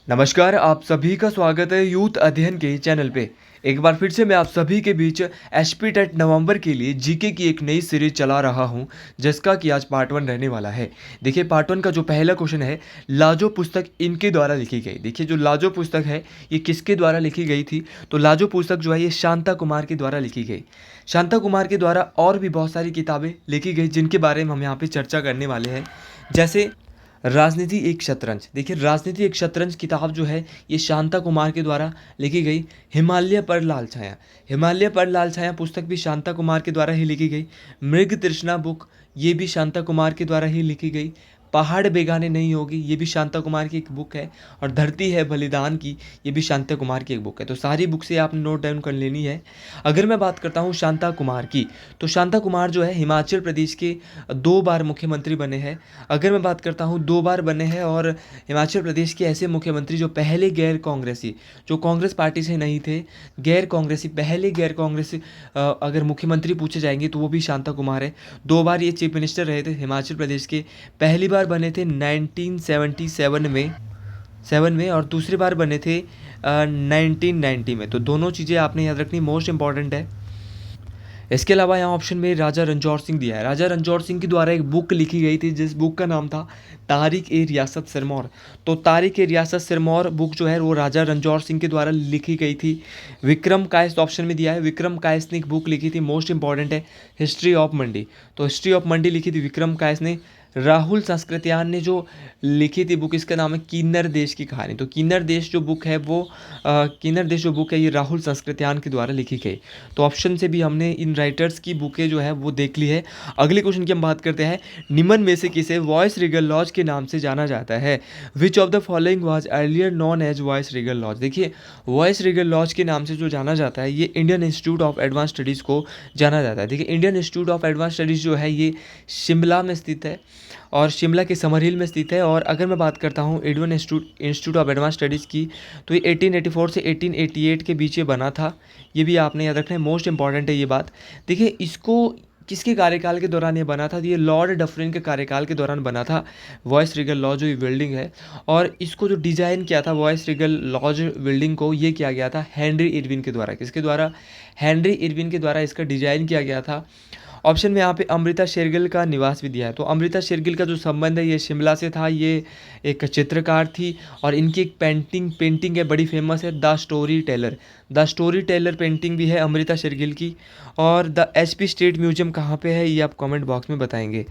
नमस्कार, आप सभी का स्वागत है यूथ अध्ययन के चैनल पे। एक बार फिर से मैं आप सभी के बीच एसपी टेट नवंबर के लिए जीके की एक नई सीरीज चला रहा हूं, जिसका कि आज पार्ट 1 रहने वाला है। देखिए पार्ट 1 का जो पहला क्वेश्चन है, लाजो पुस्तक इनके द्वारा लिखी गई। देखिए जो लाजो पुस्तक है ये किसके द्वारा लिखी गई थी, तो लाजो पुस्तक जो है ये शांता कुमार के द्वारा लिखी गई। शांता कुमार के द्वारा और भी बहुत सारी किताबें लिखी गई जिनके बारे में हम यहाँ पे चर्चा करने वाले हैं। जैसे राजनीति एक शतरंज। देखिए राजनीति एक शतरंज किताब जो है ये शांता कुमार के द्वारा लिखी गई। हिमालय पर लाल छाया, हिमालय पर लाल छाया पुस्तक भी शांता कुमार के द्वारा ही लिखी गई। मृग तृष्णा बुक ये भी शांता कुमार के द्वारा ही लिखी गई। पहाड़ बेगाने नहीं होगी ये भी शांता कुमार की एक बुक है। और धरती है बलिदान की ये भी शांता कुमार की एक बुक है। तो सारी बुक से आपने नोट डाउन कर लेनी है। अगर मैं बात करता हूँ शांता कुमार की, तो शांता कुमार जो है हिमाचल प्रदेश के 2 बार मुख्यमंत्री बने हैं। अगर मैं बात करता हूँ 2 बार बने हैं, और हिमाचल प्रदेश के ऐसे मुख्यमंत्री जो पहले गैर कांग्रेसी, जो कांग्रेस पार्टी से नहीं थे, गैर कांग्रेसी, पहले गैर कांग्रेसी अगर मुख्यमंत्री पूछे जाएंगे तो वो भी शांता कुमार है। 2 बार ये चीफ मिनिस्टर रहे थे हिमाचल प्रदेश के। पहली बार बने थे 1977 में 7 में, और दूसरी बार बने थे 1990 में। तो दोनों चीज़ें आपने याद रखनी, मोस्ट इंपॉर्टेंट है। इसके अलावा यहाँ ऑप्शन में राजा रणजौर सिंह दिया है। राजा रणजौर सिंह के द्वारा एक बुक लिखी गई थी जिस बुक का नाम था तारिक ए रियासत सिरमौर। तो तारिक ए रियासत सिरमौर बुक जो है वो राजा रणजौर सिंह के द्वारा लिखी गई थी। विक्रम कायस्थ ऑप्शन में दिया है। विक्रम कायस्थ ने एक बुक लिखी थी, मोस्ट इंपॉर्टेंट है, हिस्ट्री ऑफ मंडी। तो हिस्ट्री ऑफ मंडी लिखी थी विक्रम कायस्थ ने। राहुल संस्कृत्यान ने जो लिखी थी बुक, इसका नाम है किन्नर देश की कहानी। तो किन्नर देश जो बुक है वो किन्नर देश जो बुक है ये राहुल संस्कृत्यान के द्वारा लिखी गई। तो ऑप्शन से भी हमने इन राइटर्स की बुकें जो है वो देख ली है। अगले क्वेश्चन की हम बात करते हैं, निम्न में से किसे वॉइस रीगल लॉज के नाम से जाना जाता है। Which of the following was earlier known as viceregal lodge. देखिए वॉइस रीगल लॉज के नाम से जो जाना जाता है ये Indian Institute of advance studies को जाना जाता है। देखिए Indian Institute of advance studies जो है ये शिमला में स्थित है, और शिमला के समर हिल में स्थित है। और अगर मैं बात करता हूँ Indian Institute of advance studies की, तो ये 1884 से 1888 के बीच ये बना था। ये भी आपने याद रखना है, मोस्ट इंपॉर्टेंट है ये बात। देखिए इसको किसके कार्यकाल के दौरान ये बना था, तो ये लॉर्ड डफरिन के कार्यकाल के दौरान बना था वॉइस रीगल लॉज जो ये बिल्डिंग है। और इसको जो डिज़ाइन किया था वॉइस रीगल लॉज बिल्डिंग को, ये किया गया था हेनरी इरविन के द्वारा। किसके द्वारा? हेनरी इरविन के द्वारा इसका डिज़ाइन किया गया था। ऑप्शन में यहाँ पे अमृता शेरगिल का निवास भी दिया है। तो अमृता शेरगिल का जो संबंध है ये शिमला से था। ये एक चित्रकार थी और इनकी एक पेंटिंग है बड़ी फेमस है, the story teller. The story teller painting भी है अमृता शेरगिल की। और द एचपी स्टेट म्यूजियम कहाँ पे है ये आप कमेंट बॉक्स में बताएंगे।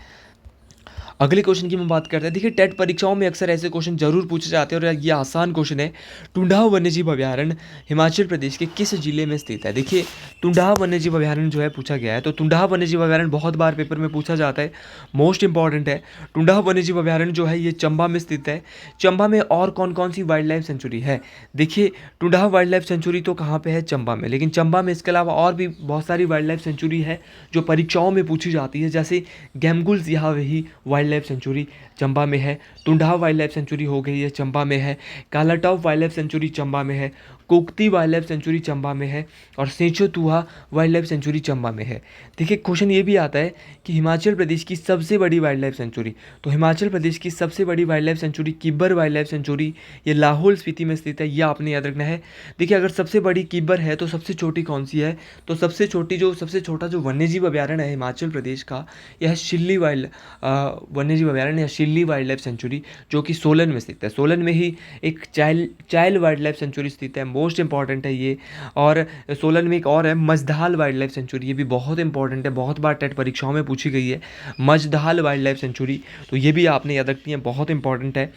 अगले क्वेश्चन की हम बात करते हैं। देखिए टेट परीक्षाओं में अक्सर ऐसे क्वेश्चन जरूर पूछे जाते हैं, और ये आसान क्वेश्चन है। टुंडाव वन्यजीव अभयारण्य हिमाचल प्रदेश के किस जिले में स्थित है। देखिए टुंडाव वन्यजीव अभयारण्य जो है पूछा गया है। तो टुंडाव वन्यजीव अभयारण्य बहुत बार पेपर में पूछा जाता है, मोस्ट इंपॉर्टेंट है। टुंडाव वन्यजीव अभयारण्य जो है ये चंबा में स्थित है। चंबा में और कौन कौन सी वाइल्ड लाइफ सेंचुरी है। देखिए टुंडाव वाइल्ड लाइफ सेंचुरी तो कहाँ पे है, चंबा में। लेकिन चंबा में इसके अलावा और भी बहुत सारी वाइल्ड लाइफ सेंचुरी है जो परीक्षाओं में पूछी जाती है। जैसे गैमगुल्स यहाँ वही वाइल्ड लाइफ सेंचुरी चंबा में है। टुंडाव वाइल्ड लाइफ सेंचुरी हो गई है चंबा में है। Kalatop wild life sanctuary Chamba में है। Kugti wild life sanctuary Chamba में है। और सेंचो तुहा वाइल्ड लाइफ सेंचुरी चंबा में है। देखिए क्वेश्चन ये भी आता है कि हिमाचल प्रदेश की सबसे बड़ी वाइल्ड लाइफ सेंचुरी। तो हिमाचल प्रदेश की सबसे बड़ी wild life century Kibber wild life century ये लाहौल स्पीति में स्थित है, यह आपने याद रखना है। देखिए अगर सबसे बड़ी किब्बर है तो सबसे छोटी कौन सी है, तो सबसे छोटा जो वन्यजीव अभयारण्य है हिमाचल प्रदेश का यह शिल्ली वन्यजीव अभयारण्य या शिल्ली वाइल्ड लाइफ सेंचुरी जो कि सोलन में स्थित है। सोलन में ही एक चाइल्ड वाइल्ड लाइफ सेंचुरी स्थित है, मोस्ट इंपॉर्टेंट है ये। और सोलन में एक और है मजधाल वाइल्ड लाइफ सेंचुरी, ये भी बहुत इंपॉर्टेंट है, बहुत बार टेट परीक्षाओं में पूछी गई है मजधाल वाइल्ड लाइफ सेंचुरी। तो ये भी आपने याद रखनी है, बहुत इंपॉर्टेंट है।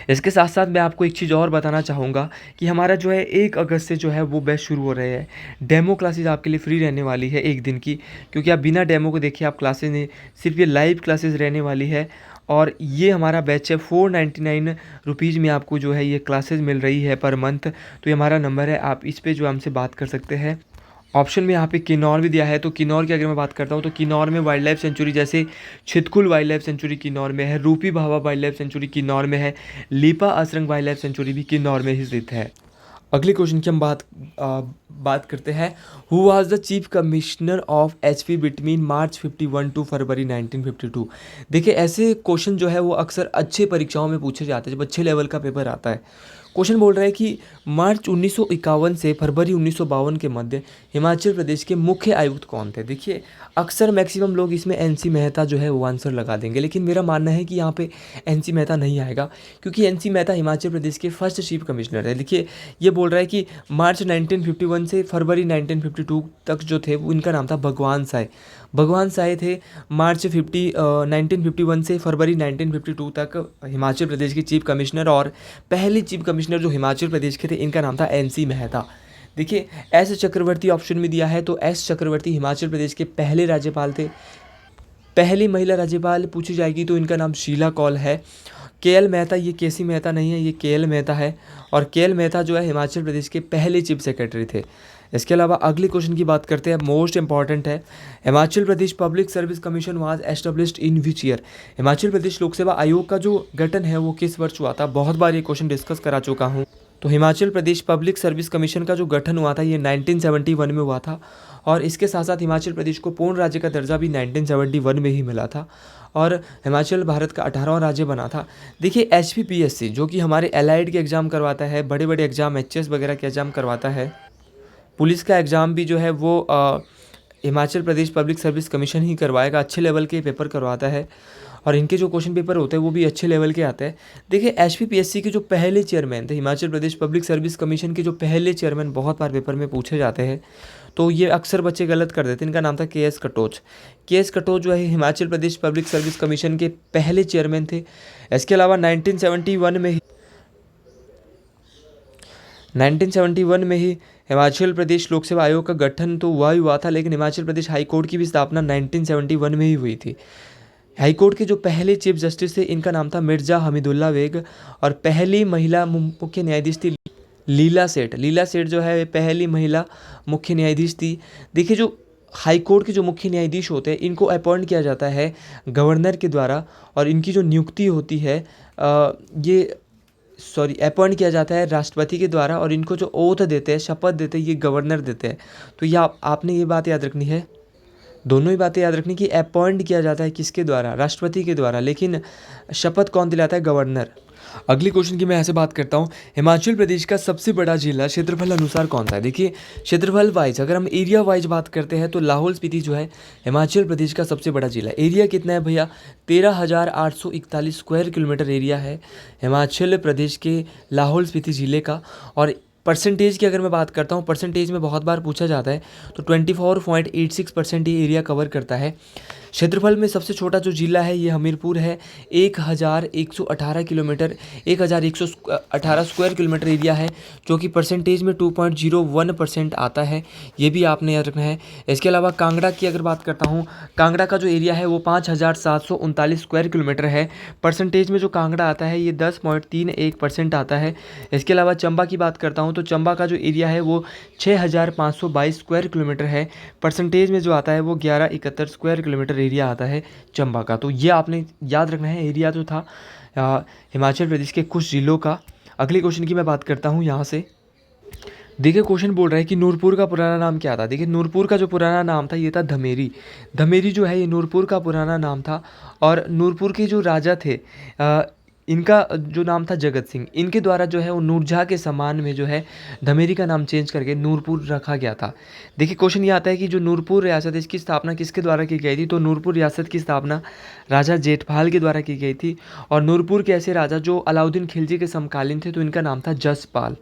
इसके साथ साथ मैं आपको एक चीज़ और बताना चाहूँगा कि हमारा जो है 1 अगस्त से जो है वो बैच शुरू हो रहे हैं। डेमो क्लासेज आपके लिए फ्री रहने वाली है 1 दिन की, क्योंकि आप बिना डेमो को देखिए आप क्लासेज नहीं, सिर्फ ये लाइव क्लासेस रहने वाली है। और ये हमारा बैच है 499 रुपीज़ में आपको जो है ये क्लासेस मिल रही है पर मंथ। तो ये हमारा नंबर है, आप इस पे जो हमसे बात कर सकते हैं। ऑप्शन में यहाँ पे किन्नौर भी दिया है। तो किन्नौर की अगर मैं बात करता हूँ तो किन्नौर में वाइल्ड लाइफ सेंचुरी जैसे Chitkul wild life century Kinnaur में है, रूपी भावा वाइल्ड लाइफ सेंचुरी किन्नौर में है, लीपा असरंग वाइल्ड लाइफ सेंचुरी भी किन्नौर में ही स्थित है। अगले क्वेश्चन की हम बात करते हैं, who was the chief commissioner of HP between March 51 to February 1952। देखिए ऐसे क्वेश्चन जो है वो अक्सर अच्छे परीक्षाओं में पूछे जाते हैं जब अच्छे लेवल का पेपर आता है। क्वेश्चन बोल रहा है कि मार्च 1951 से फरवरी 1952 के मध्य हिमाचल प्रदेश के मुख्य आयुक्त कौन थे। देखिए अक्सर मैक्सिमम लोग इसमें एनसी मेहता जो है वो आंसर लगा देंगे, लेकिन मेरा मानना है कि यहाँ पे एनसी मेहता नहीं आएगा, क्योंकि एनसी मेहता हिमाचल प्रदेश के फर्स्ट चीफ कमिश्नर है। देखिए ये बोल रहा है कि मार्च 1951 से फरवरी 1952 तक जो थे वो इनका नाम था भगवान साय। भगवान साय थे मार्च 1951 से फरवरी 1952 तक हिमाचल प्रदेश के चीफ कमिश्नर, और पहले चीफ कमिश्नर जो हिमाचल प्रदेश के थे इनका नाम था एनसी मेहता। देखिए एस चक्रवर्ती ऑप्शन में दिया है, तो एस चक्रवर्ती हिमाचल प्रदेश के पहले राज्यपाल थे। पहली महिला राज्यपाल पूछी जाएगी तो इनका नाम शीला कौल है। के.एल. मेहता, ये के.सी. मेहता नहीं है, ये के.एल. मेहता है, और के.एल. मेहता जो है हिमाचल प्रदेश के पहले चीफ सेक्रेटरी थे। इसके अलावा अगले क्वेश्चन की बात करते हैं, मोस्ट इंपॉर्टेंट है, Himachal Pradesh public service commission was established in which year. Himachal Pradesh लोक सेवा आयोग का जो गठन है वो किस वर्ष हुआ था। बहुत बार ये क्वेश्चन डिस्कस करा चुका हूँ। तो Himachal Pradesh public service commission का जो गठन हुआ था ये 1971 में हुआ था, और इसके साथ साथ हिमाचल प्रदेश को पूर्ण राज्य का दर्जा भी 1971 में ही मिला था, और हिमाचल भारत का 18वां राज्य बना था। देखिए HPPSC जो कि हमारे एलाइड के एग्ज़ाम करवाता है, बड़े बड़े एग्ज़ाम HS वगैरह के एग्ज़ाम करवाता है, पुलिस का एग्ज़ाम भी जो है वो Himachal Pradesh public service commission ही करवाएगा, अच्छे लेवल के पेपर करवाता है, और इनके जो क्वेश्चन पेपर होते हैं वो भी अच्छे लेवल के आते हैं। देखिए HPPSC के जो पहले चेयरमैन थे, Himachal Pradesh public service commission के जो पहले चेयरमैन बहुत बार पेपर में पूछे जाते हैं, तो ये अक्सर बच्चे गलत कर देते हैं। इनका नाम था KS कटोच। KS कटोच जो है Himachal Pradesh public service commission के पहले चेयरमैन थे। इसके अलावा 1971 में ही हिमाचल प्रदेश लोक सेवा आयोग का गठन तो हुआ था, लेकिन हिमाचल प्रदेश हाई कोर्ट की भी स्थापना 1971 में ही हुई थी। हाई कोर्ट के जो पहले चीफ जस्टिस थे इनका नाम था मिर्ज़ा हमीदुल्ला बेग, और पहली महिला मुख्य न्यायाधीश थी लीला सेठ। लीला सेठ जो है पहली महिला मुख्य न्यायाधीश थी। देखिए जो हाई कोर्ट के जो मुख्य न्यायाधीश होते हैं इनको अपॉइंट किया जाता है गवर्नर के द्वारा, और इनकी जो नियुक्ति होती है अपॉइंट किया जाता है राष्ट्रपति के द्वारा, और इनको जो ओथ देते हैं, शपथ देते हैं, ये गवर्नर देते हैं। तो ये आपने ये बात याद रखनी है, दोनों ही बातें याद रखनी कि अपॉइंट किया जाता है किसके द्वारा, राष्ट्रपति के द्वारा, लेकिन शपथ कौन दिलाता है, गवर्नर। अगली क्वेश्चन की मैं ऐसे बात करता हूँ, हिमाचल प्रदेश का सबसे बड़ा जिला क्षेत्रफल अनुसार कौन सा है। देखिए क्षेत्रफल वाइज अगर हम एरिया वाइज बात करते हैं तो लाहौल स्पीति जो है हिमाचल प्रदेश का सबसे बड़ा जिला। एरिया कितना है भैया, 13,841 स्क्वायर किलोमीटर एरिया है हिमाचल प्रदेश के लाहौल स्पीति ज़िले का। और परसेंटेज की अगर मैं बात करता हूँ, परसेंटेज में बहुत बार पूछा जाता है, तो 24.86% ये एरिया कवर करता है। क्षेत्रफल में सबसे छोटा जो जिला है ये हमीरपुर है, 1118 किलोमीटर 1118 स्क्वायर किलोमीटर एरिया है, जो कि परसेंटेज में 2.01% आता है, ये भी आपने याद रखना है। इसके अलावा कांगड़ा की अगर बात करता हूँ, कांगड़ा का जो एरिया है वो 5,739 स्क्वायर किलोमीटर है, परसेंटेज में जो कांगड़ा आता है ये 10.31% आता है। इसके अलावा चंबा की बात करता हूँ तो चंबा का जो एरिया है वो 6,522 स्क्वायर किलोमीटर है, परसेंटेज में जो आता है वो 1171 स्क्वायर किलोमीटर एरिया आता है चंबा का। तो ये आपने याद रखना है एरिया जो था हिमाचल प्रदेश के कुछ जिलों का। अगले क्वेश्चन की मैं बात करता हूँ यहाँ से। देखिए क्वेश्चन बोल रहा है कि नूरपुर का पुराना नाम क्या था। देखिए नूरपुर का जो पुराना नाम था ये था धमेरी। धमेरी जो है ये नूरपुर का पुराना नाम था, और नूरपुर के जो राजा थे इनका जो नाम था जगत सिंह, इनके द्वारा जो है वो नूरजहाँ के सम्मान में जो है धमेरी का नाम चेंज करके नूरपुर रखा गया था। देखिए क्वेश्चन ये आता है कि जो नूरपुर रियासत है इसकी स्थापना किसके द्वारा की गई थी। तो नूरपुर रियासत की स्थापना राजा जेठपाल के द्वारा की गई थी, और नूरपुर के ऐसे राजा जो अलाउद्दीन खिलजी के समकालीन थे तो इनका नाम था जसपाल।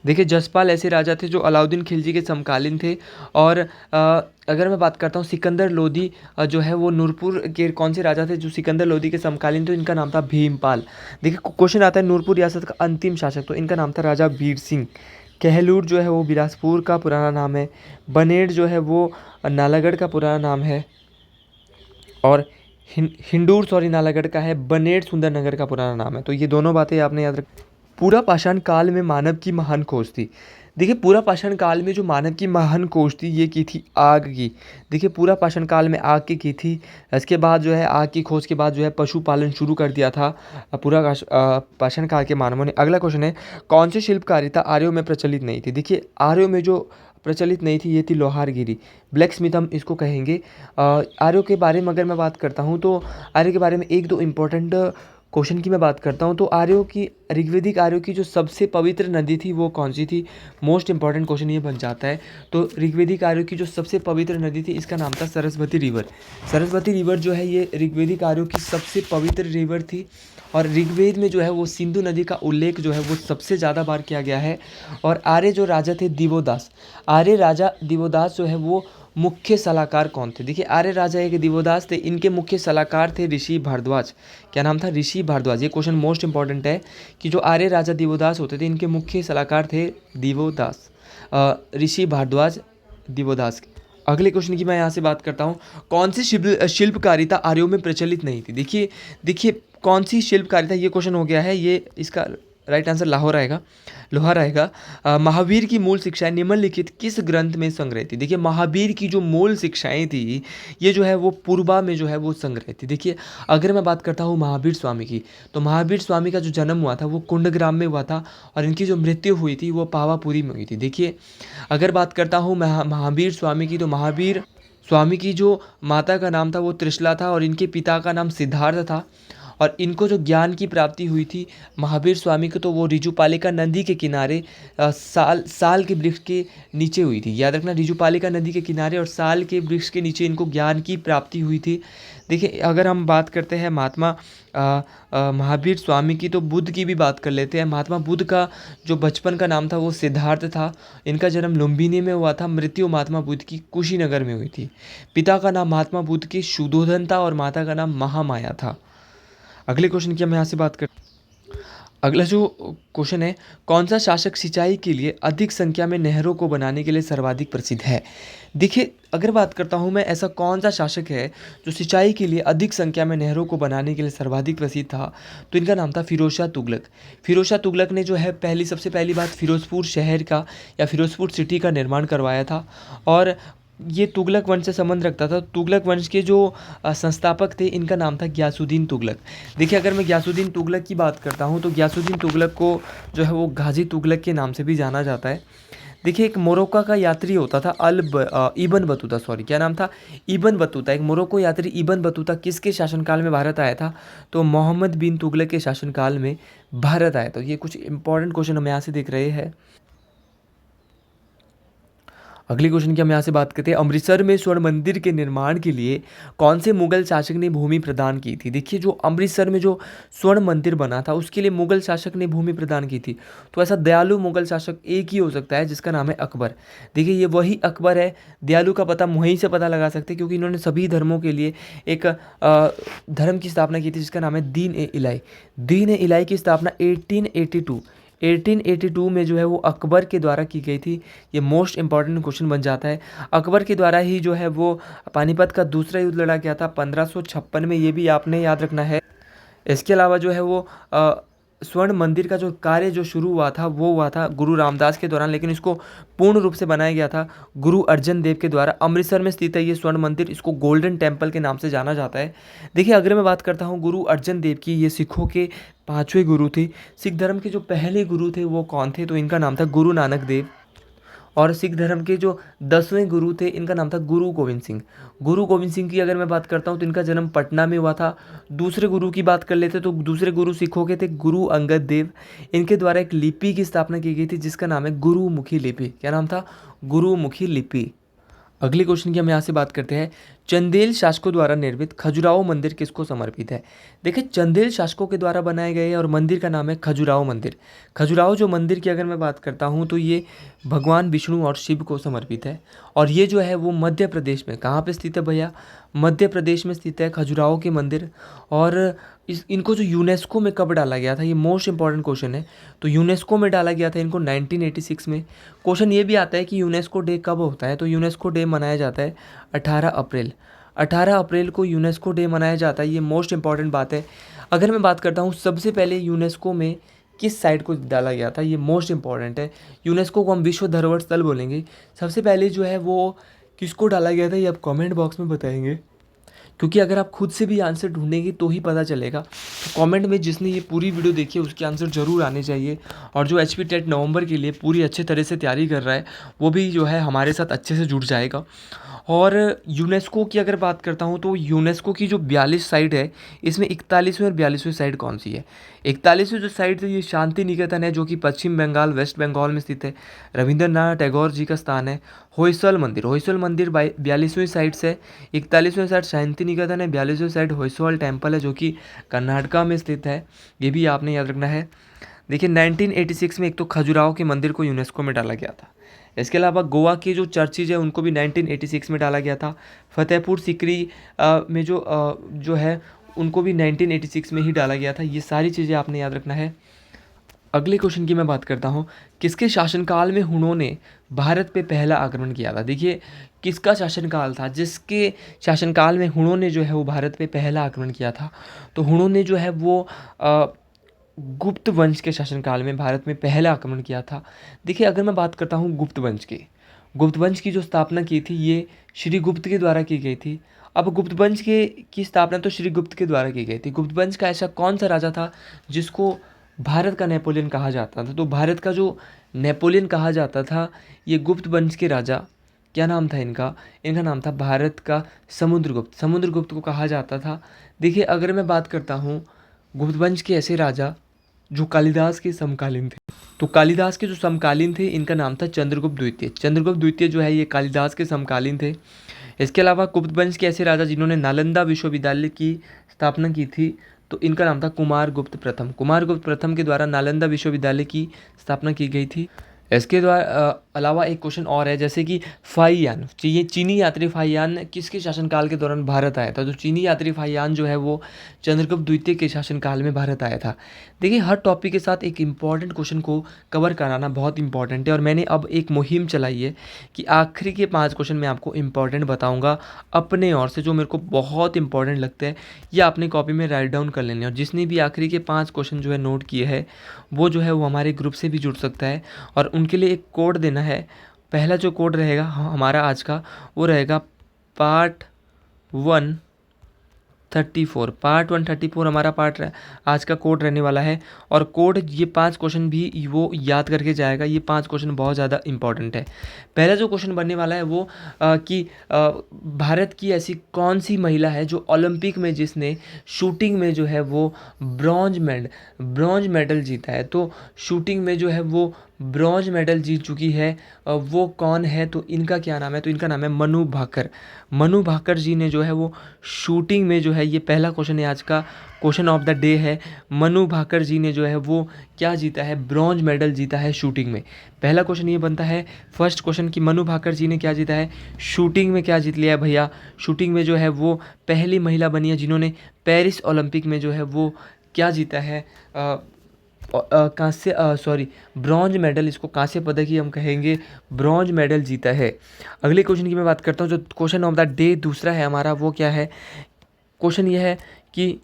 देखिए जसपाल ऐसे राजा थे जो अलाउद्दीन खिलजी के समकालीन थे। और अगर मैं बात करता हूँ सिकंदर लोदी जो है वो नूरपुर के कौन से राजा थे जो सिकंदर लोदी के समकालीन, तो इनका नाम था भीमपाल। देखिए क्वेश्चन आता है नूरपुर रियासत का अंतिम शासक, तो इनका नाम था राजा बीर सिंह। कहलूर जो है वो बिलासपुर का पुराना नाम है। बनेड़ जो है वो नालागढ़ का पुराना नाम है, और हिंडूर नालागढ़ का है, बनेड़ सुंदरनगर का पुराना नाम है। तो ये दोनों बातें आपने याद रख। पूरा पाषाण काल में मानव की महान खोज थी। देखिए पूरा पाषाण काल में जो मानव की महान खोज थी ये की थी आग की। देखिए पूरा पाषाण काल में आग की थी। इसके बाद जो है आग की खोज के बाद जो है पशुपालन शुरू कर दिया था पाषाण काल के मानवों ने। अगला क्वेश्चन है, कौन सी शिल्पकारिता आर्यों में प्रचलित नहीं थी? देखिए आर्यों में जो प्रचलित नहीं थी ये थी लोहारगिरी, ब्लैक स्मिथ हम इसको कहेंगे। आर्यों के बारे में अगर मैं बात करता हूँ तो आर्यों के बारे में एक दो इम्पोर्टेंट क्वेश्चन की मैं बात करता हूँ तो आर्यों की ऋग्वेदिक आर्यों की जो सबसे पवित्र नदी थी वो कौन सी थी? मोस्ट इंपॉर्टेंट क्वेश्चन ये बन जाता है। तो ऋग्वेदिक आर्यों की जो सबसे पवित्र नदी थी इसका नाम था सरस्वती रिवर। सरस्वती रिवर जो है ये ऋग्वेदिक आर्यों की सबसे पवित्र रिवर थी। और ऋग्वेद में जो है वो सिंधु नदी का उल्लेख जो है वो सबसे ज़्यादा बार किया गया है। और आर्य जो राजा थे दिवोदास, आर्य राजा दिवोदास जो है वो मुख्य सलाहकार कौन थे? देखिए आर्य राजा एक दिवोदास थे, इनके मुख्य सलाहकार थे ऋषि भारद्वाज। क्या नाम था? ऋषि भारद्वाज। ये क्वेश्चन मोस्ट इंपॉर्टेंट है कि जो आर्य राजा दिवोदास होते थे इनके मुख्य सलाहकार थे दिवोदास, ऋषि भारद्वाज, दिवोदास। अगले क्वेश्चन की मैं यहाँ से बात करता हूँ, कौन सी शिल्पकारिता आर्यों में प्रचलित नहीं थी? देखिए देखिए कौन सी शिल्पकारिता, ये क्वेश्चन हो गया है, ये इसका राइट आंसर लाहौर आएगा, लोहार आएगा। महावीर की मूल शिक्षाएं निम्नलिखित किस ग्रंथ में संग्रह थी? देखिए महावीर की जो मूल शिक्षाएं थी ये जो है वो पूर्वा में जो है वो संग्रह थी। देखिए अगर मैं बात करता हूँ महावीर स्वामी की, तो महावीर स्वामी का जो जन्म हुआ था वो कुंडग्राम में हुआ था और इनकी जो मृत्यु हुई थी वो पावापुरी में हुई थी। देखिए अगर बात करता हूँ महावीर स्वामी की, तो महावीर स्वामी की जो माता का नाम था वो त्रिशला था और इनके पिता का नाम सिद्धार्थ था। और इनको जो ज्ञान की प्राप्ति हुई थी महावीर स्वामी को, तो वो रिजुपालिका नदी के किनारे साल के वृक्ष के नीचे हुई थी। याद रखना, रिजुपालिका नदी के किनारे और साल के वृक्ष के नीचे इनको ज्ञान की प्राप्ति हुई थी। देखिए अगर हम बात करते हैं महात्मा महावीर स्वामी की, तो बुद्ध की भी बात कर लेते हैं। महात्मा बुद्ध का जो बचपन का नाम था वो सिद्धार्थ था। इनका जन्म लुम्बिनी में हुआ था, मृत्यु महात्मा बुद्ध की कुशीनगर में हुई थी। पिता का नाम महात्मा बुद्ध के शुद्धोधन था और माता का नाम महामाया था। अगले क्वेश्चन की हम यहाँ से बात करते हैं। अगला जो क्वेश्चन है, कौन सा शासक सिंचाई के लिए अधिक संख्या में नहरों को बनाने के लिए सर्वाधिक प्रसिद्ध है? देखिए अगर बात करता हूँ मैं, ऐसा कौन सा शासक है जो सिंचाई के लिए अधिक संख्या में नहरों को बनाने के लिए सर्वाधिक प्रसिद्ध था? तो इनका नाम था फिरोज शाह तुगलक। फिरोज शाह तुगलक ने जो है सबसे पहली बात फिरोजपुर शहर का या फिरोजपुर सिटी का निर्माण करवाया था। और ये तुगलक वंश से संबंध रखता था। तुगलक वंश के जो संस्थापक थे इनका नाम था गयासुद्दीन तुगलक। देखिए अगर मैं गयासुद्दीन तुगलक की बात करता हूँ तो गयासुद्दीन तुगलक को जो है वो गाजी तुगलक के नाम से भी जाना जाता है। देखिए एक मोरक्को का यात्री होता था इबन बतूता, सॉरी क्या नाम था? Ibn Battuta. एक मोरक्को यात्री इबन बतूता किसके शासनकाल में भारत आया था? तो मोहम्मद बिन तुगलक के शासनकाल में भारत आया। तो ये कुछ इंपॉर्टेंट क्वेश्चन हम यहाँ से देख रहे हैं। अगले क्वेश्चन की हम यहाँ से बात करते हैं, अमृतसर में स्वर्ण मंदिर के निर्माण के लिए कौन से मुगल शासक ने भूमि प्रदान की थी? देखिए जो अमृतसर में जो स्वर्ण मंदिर बना था उसके लिए मुगल शासक ने भूमि प्रदान की थी। तो ऐसा दयालु मुगल शासक एक ही हो सकता है जिसका नाम है अकबर। देखिए ये वही अकबर है। दयालु का पता वहीं से पता लगा सकते हैं क्योंकि इन्होंने सभी धर्मों के लिए एक धर्म की स्थापना की थी जिसका नाम है दीन ए इलाही। दीन ए इलाही की स्थापना 1882 में जो है वो अकबर के द्वारा की गई थी। ये मोस्ट इंपॉर्टेंट क्वेश्चन बन जाता है। अकबर के द्वारा ही जो है वो पानीपत का दूसरा युद्ध लड़ा गया था 1556 में, ये भी आपने याद रखना है। इसके अलावा जो है वो स्वर्ण मंदिर का जो कार्य जो शुरू हुआ था वो हुआ था गुरु रामदास के दौरान, लेकिन इसको पूर्ण रूप से बनाया गया था गुरु अर्जन देव के द्वारा। अमृतसर में स्थित है ये स्वर्ण मंदिर, इसको गोल्डन टेम्पल के नाम से जाना जाता है। देखिए अगर मैं बात करता हूँ गुरु अर्जन देव की, ये सिखों के 5वें गुरु थे। सिख धर्म के जो पहले गुरु थे वो कौन थे? तो इनका नाम था गुरु नानक देव। और सिख धर्म के जो 10वें गुरु थे इनका नाम था गुरु गोविंद सिंह। गुरु गोविंद सिंह की अगर मैं बात करता हूँ तो इनका जन्म पटना में हुआ था। दूसरे गुरु की बात कर लेते तो दूसरे गुरु सिखों के थे गुरु अंगद देव। इनके द्वारा एक लिपि की स्थापना की गई थी जिसका नाम है गुरुमुखी लिपि। क्या नाम था? गुरुमुखी लिपि। अगले क्वेश्चन की हम यहाँ से बात करते हैं, चंदेल शासकों द्वारा निर्मित खजुराहो मंदिर किसको समर्पित है? देखिए चंदेल शासकों के द्वारा बनाए गए और मंदिर का नाम है खजुराहो मंदिर। खजुराहो जो मंदिर की अगर मैं बात करता हूँ तो ये भगवान विष्णु और शिव को समर्पित है। और ये जो है वो मध्य प्रदेश में कहाँ पे स्थित है भैया? मध्य प्रदेश में स्थित है खजुराहो के मंदिर। और इनको जो यूनेस्को में कब डाला गया था, ये मोस्ट इंपॉर्टेंट क्वेश्चन है। तो यूनेस्को में डाला गया था इनको 1986 में। क्वेश्चन ये भी आता है कि यूनेस्को डे कब होता है? तो यूनेस्को डे मनाया जाता है 18 अप्रैल। 18 अप्रैल को यूनेस्को डे मनाया जाता है, ये मोस्ट इंपॉर्टेंट बात है। अगर मैं बात करता हूँ सबसे पहले यूनेस्को में किस साइट को डाला गया था, ये मोस्ट इंपॉर्टेंट है। यूनेस्को को हम विश्व धरोहर स्थल बोलेंगे। सबसे पहले जो है वो किसको डाला गया था ये आप कमेंट बॉक्स में बताएंगे, क्योंकि अगर आप खुद से भी आंसर ढूंढेंगे तो ही पता चलेगा। तो कमेंट में जिसने ये पूरी वीडियो देखी है उसके आंसर ज़रूर आने चाहिए। और जो HP टेट नवंबर के लिए पूरी अच्छे तरह से तैयारी कर रहा है वो भी जो है हमारे साथ अच्छे से जुड़ जाएगा। और यूनेस्को की अगर बात करता हूँ तो यूनेस्को की जो 42 साइट है इसमें 41वीं और 42वीं साइट कौन सी है। 41वीं जो साइट है ये शांति निकेतन है, जो कि पश्चिम बंगाल वेस्ट बंगाल में स्थित है। रविंद्रनाथ टैगोर जी का स्थान है। होयसल मंदिर 42वीं साइट से। 41वीं साइट शांति निकेतन है। 42वीं साइट होयसल टेम्पल है, जो कि कर्नाटका में स्थित है। ये भी आपने याद रखना है। देखिए 1986 में एक तो खजुराहो के मंदिर को यूनेस्को में डाला गया था। इसके अलावा गोवा की जो चर्चेज है उनको भी 1986 में डाला गया था। फतेहपुर सीकरी में जो है उनको भी 1986 में ही डाला गया था। ये सारी चीज़ें आपने याद रखना है। अगले क्वेश्चन की मैं बात करता हूँ, किसके शासनकाल में हुनों ने भारत पे पहला आक्रमण किया था। देखिए किसका शासनकाल था जिसके शासनकाल में हुनों ने जो है वो भारत पे पहला आक्रमण किया था। तो हुनों ने जो है वो गुप्त वंश के शासनकाल में भारत में पहला आक्रमण किया था। देखिए अगर मैं बात करता हूँ गुप्त वंश की जो स्थापना की थी ये श्री गुप्त के द्वारा की गई थी। अब गुप्त वंश की स्थापना तो श्री गुप्त के द्वारा की गई थी। गुप्त वंश का ऐसा कौन सा राजा था जिसको भारत का नेपोलियन कहा जाता था। तो भारत का जो नेपोलियन कहा जाता था ये गुप्त वंश के राजा, क्या नाम था इनका नाम था भारत का समुद्रगुप्त को कहा जाता था। देखिए अगर मैं बात करता हूँ गुप्त वंश के ऐसे राजा जो कालिदास के समकालीन थे, तो कालिदास के जो समकालीन थे इनका नाम था चंद्रगुप्त द्वितीय जो है ये कालिदास के समकालीन थे। इसके अलावा गुप्त वंश के ऐसे राजा जिन्होंने नालंदा विश्वविद्यालय की स्थापना की थी, तो इनका नाम था कुमारगुप्त प्रथम के द्वारा नालंदा विश्वविद्यालय की स्थापना की गई थी। इसके द्वारा अलावा एक क्वेश्चन और है, जैसे कि फाहियान, ये चीनी यात्री फाहियान किसके शासनकाल के दौरान भारत आया था। तो चीनी यात्री फाहियान जो है वो चंद्रगुप्त द्वितीय के शासनकाल में भारत आया था। देखिए हर टॉपिक के साथ एक इम्पॉर्टेंट क्वेश्चन को कवर कराना बहुत इंपॉर्टेंट है, और मैंने अब एक मुहिम चलाई है कि आखिरी के 5 क्वेश्चन मैं आपको इंपॉर्टेंट बताऊँगा अपने ओर से, जो मेरे को बहुत इंपॉर्टेंट लगता है। ये आपने कॉपी में राइट डाउन कर लेने, और जिसने भी आखिरी के 5 क्वेश्चन जो है नोट किए हैं वो जो है वो हमारे ग्रुप से भी जुड़ सकता है, और उनके लिए एक कोड देना है। पहला जो कोड रहेगा हमारा आज का वो रहेगा पार्ट 134 हमारा आज का कोड रहने वाला है। और कोड ये 5 क्वेश्चन भी वो याद करके जाएगा। ये 5 क्वेश्चन बहुत ज़्यादा इंपॉर्टेंट है। पहला जो क्वेश्चन बनने वाला है वो कि भारत की ऐसी कौन सी महिला है जो ओलंपिक में जिसने शूटिंग में जो है वो ब्रॉन्ज मेडल जीता है। तो शूटिंग में जो है वो ब्रॉन्ज मेडल जीत चुकी है, वो कौन है। तो इनका क्या नाम है, तो इनका नाम है मनु भाकर जी ने जो है वो शूटिंग में जो है, ये पहला क्वेश्चन है आज का, क्वेश्चन ऑफ द डे है। मनु भाकर जी ने जो है वो क्या जीता है, ब्रॉन्ज मेडल जीता है शूटिंग में। पहला क्वेश्चन ये बनता है फर्स्ट क्वेश्चन कि मनु भाकर जी ने क्या जीता है, शूटिंग में क्या जीत लिया है भैया। शूटिंग में जो है वो पहली महिला बनी है जिन्होंने पेरिस ओलंपिक में जो है वो क्या जीता है, ब्रॉन्ज मेडल, इसको कांस्य पदक ही हम कहेंगे, ब्रॉन्ज मेडल जीता है। अगले क्वेश्चन की मैं बात करता हूँ, जो क्वेश्चन ऑफ द डे दूसरा है हमारा, वो क्या है। क्वेश्चन ये है कि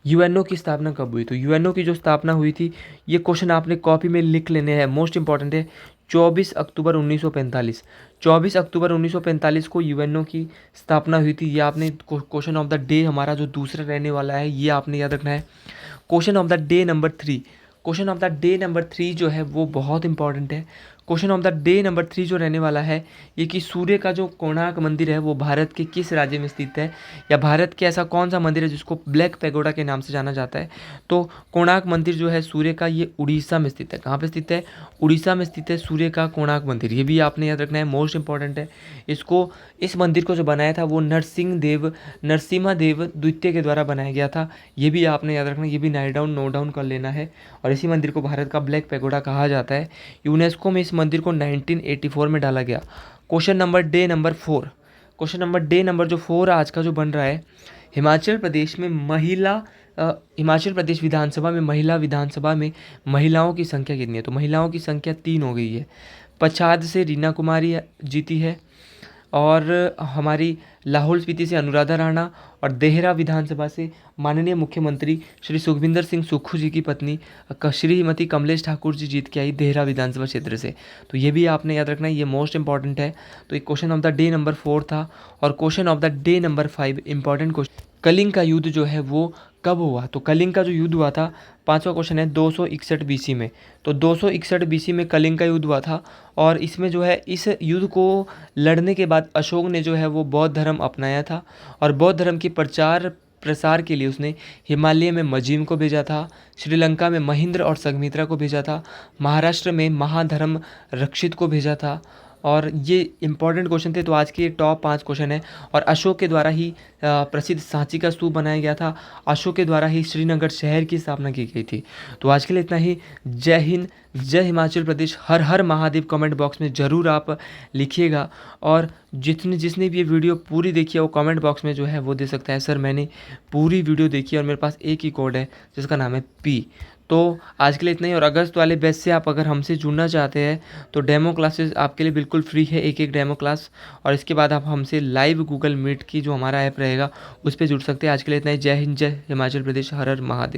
यूएनओ की स्थापना कब हुई। तो यूएनओ की जो स्थापना हुई थी ये क्वेश्चन आपने कॉपी में लिख लेने हैं, मोस्ट इंपॉर्टेंट है। 24 अक्टूबर 1945 को यूएनओ की स्थापना हुई थी। ये आपने क्वेश्चन ऑफ द डे हमारा जो दूसरा रहने वाला है ये आपने याद रखना है। Question of the day number 3 जो है वो बहुत इंपॉर्टेंट है। Question of the day number 3 जो रहने वाला है ये कि सूर्य का जो कोणार्क मंदिर है वो भारत के किस राज्य में स्थित है, या भारत के ऐसा कौन सा मंदिर है जिसको ब्लैक पैगोडा के नाम से जाना जाता है। तो कोणार्क मंदिर जो है सूर्य का, ये उड़ीसा में स्थित है। कहाँ पे स्थित है, उड़ीसा में स्थित है सूर्य का कोणार्क मंदिर। ये भी आपने याद रखना है, मोस्ट इंपॉर्टेंट है। इस मंदिर को जो बनाया था वो नरसिम्हा देव द्वितीय के द्वारा बनाया गया था। ये भी आपने याद रखना, ये भी नोट डाउन कर लेना है। और इसी मंदिर को भारत का ब्लैक पैगोडा कहा जाता है। यूनेस्को में इस मंदिर को 1984 में डाला गया। क्वेश्चन नंबर डे नंबर 4 आज का जो बन रहा है, हिमाचल प्रदेश विधानसभा में महिलाओं की संख्या कितनी है। तो महिलाओं की संख्या 3 हो गई है। पच्छाद से रीना कुमारी जीती है, और हमारी लाहौल स्पीति से अनुराधा राणा और देहरा विधानसभा से माननीय मुख्यमंत्री श्री सुखविंदर सिंह सुक्खू जी की पत्नी श्रीमती कमलेश ठाकुर जी जीत के आई देहरा विधानसभा क्षेत्र से। तो ये भी आपने याद रखना है, ये मोस्ट इंपॉर्टेंट है। तो एक question of the day number 4 था। और question of the day number 5 important question, Kalinga का युद्ध जो है वो कब हुआ? तो कलिंग का जो युद्ध हुआ था, 5वां क्वेश्चन है 261 बीसी में। तो 261 बीसी में कलिंग का युद्ध हुआ था। और इसमें जो है इस युद्ध को लड़ने के बाद अशोक ने जो है वो बौद्ध धर्म अपनाया था और बौद्ध धर्म के प्रचार प्रसार के लिए उसने हिमालय में मजीम को भेजा था, श्रीलंका में महेंद्र और संघमित्रा को भेजा था, महाराष्ट्र में महाधर्म रक्षित को भेजा था। और ये इंपॉर्टेंट क्वेश्चन थे। तो आज के टॉप 5 क्वेश्चन है। और अशोक के द्वारा ही प्रसिद्ध सांची का स्तूप बनाया गया था। अशोक के द्वारा ही श्रीनगर शहर की स्थापना की गई थी। तो आज के लिए इतना ही। जय हिंद, जय हिमाचल प्रदेश, हर हर महादेव। कमेंट बॉक्स में ज़रूर आप लिखिएगा। और जिसने भी ये वीडियो पूरी देखी है वो कमेंट बॉक्स में जो है वो दे सकता है, सर मैंने पूरी वीडियो देखी और मेरे पास एक ही कोड है जिसका नाम है पी। तो आज के लिए इतना ही। और अगस्त वाले बैच से आप अगर हमसे जुड़ना चाहते हैं तो डेमो क्लासेस आपके लिए बिल्कुल फ्री है, एक एक डेमो क्लास। और इसके बाद आप हमसे लाइव गूगल मीट की जो हमारा ऐप रहेगा उस पर जुड़ सकते हैं। आज के लिए इतना ही। जय हिंद, जय हिमाचल प्रदेश, हर हर महादेव।